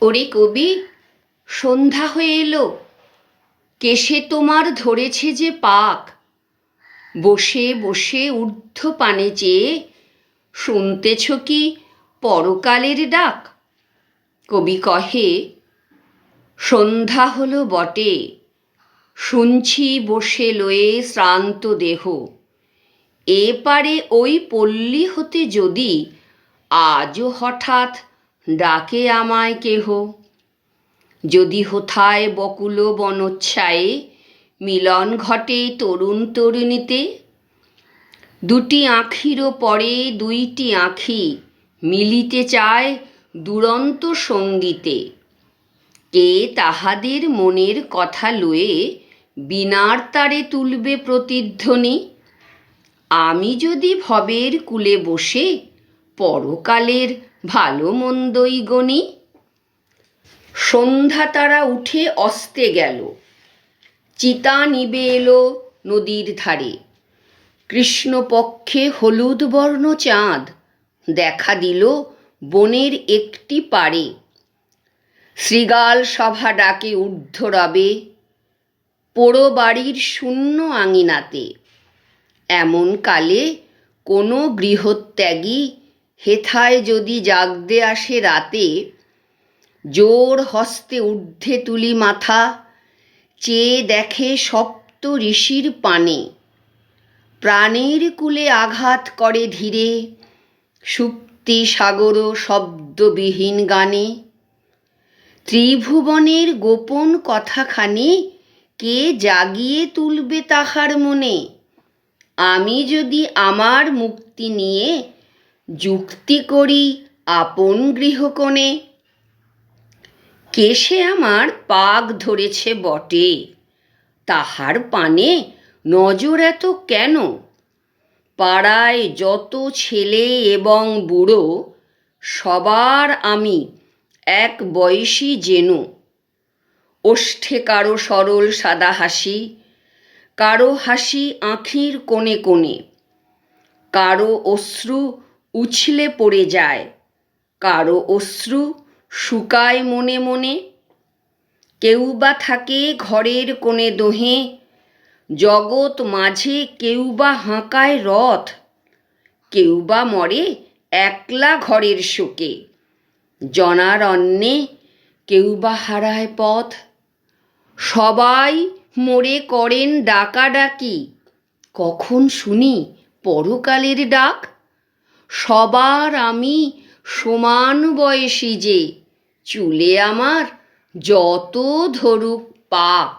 ওরে কবি, সন্ধ্যা হয়ে এলো, কেশে তোমার ধরেছে যে পাক। বসে বসে ঊর্ধ্ব পানে চেয়ে শুনতেছ কি পরকালের ডাক? কবি কহে, সন্ধ্যা হলো বটে, শুনছি বসে লয়ে শ্রান্ত দেহ। এপারে ওই পল্লী হতে যদি আজও হঠাৎ ডাকে আমায় কেহ। যদি হোথায় বকুল বনচ্ছায়ে মিলন ঘটে তরুণ তরুণীতে, দুটি আঁখিরও পরে দুইটি আঁখি মিলিতে চায় দুরন্ত সঙ্গীতে। কে তাহাদের মনের কথা লয়ে বীণার তারে তুলবে প্রতিধ্বনি? আমি যদি ভবের কূলে বসে পরকালের ভালো মন্দই গণি। সন্ধ্যা তারা উঠে অস্তে গেল, চিতা নিবে এলো নদীর ধারে। কৃষ্ণপক্ষে হলুদ বর্ণ চাঁদ দেখা দিল বনের একটি পাড়ে। শৃগাল সভা ডাকে ঊর্ধ্বরবে পোড়ো বাড়ির শূন্য আঙিনাতে। এমন কালে কোনো গৃহত্যাগী হেথায় যদি জাগতে আসে রাতে, জোর হস্তে ঊর্ধ্বে তুলি মাথা, চেয়ে দেখে সপ্ত ঋষির পানে। প্রাণের কূলে আঘাত করে ধীরে, সুপ্তি সাগর শব্দবিহীন গানে। ত্রিভুবনের গোপন কথাখানি কে জাগিয়ে তুলবে তাহার মনে? আমি যদি আমার মুক্তি নিয়ে যুক্তি করি আপন গৃহকোণে। কেশে আমার পাক ধরেছে বটে, তাহার পানে নজর এত কেন? পাড়ায় যত ছেলে এবং বুড়ো সবার আমি এক বয়সী যেন। ওষ্ঠে কারো সরল সাদা হাসি, কারো হাসি আঁখির কোণে কোণে। কারো অশ্রু উছলে পড়ে যায়, কারো অশ্রু শুকায় মনে মনে। কেউ বা থাকে ঘরের কোণে দোহে, জগৎ মাঝে কেউ বা হাঁকায় রথ। কেউ বা মরে একলা ঘরের শোকে, জনারণ্যে কেউ বা হারায় পথ। সবাই মোরে করেন ডাকাডাকি, কখন শুনি পরকালের ডাক? সবার আমি সমান বয়সী যে, চুলে আমার যত ধরুক পাক।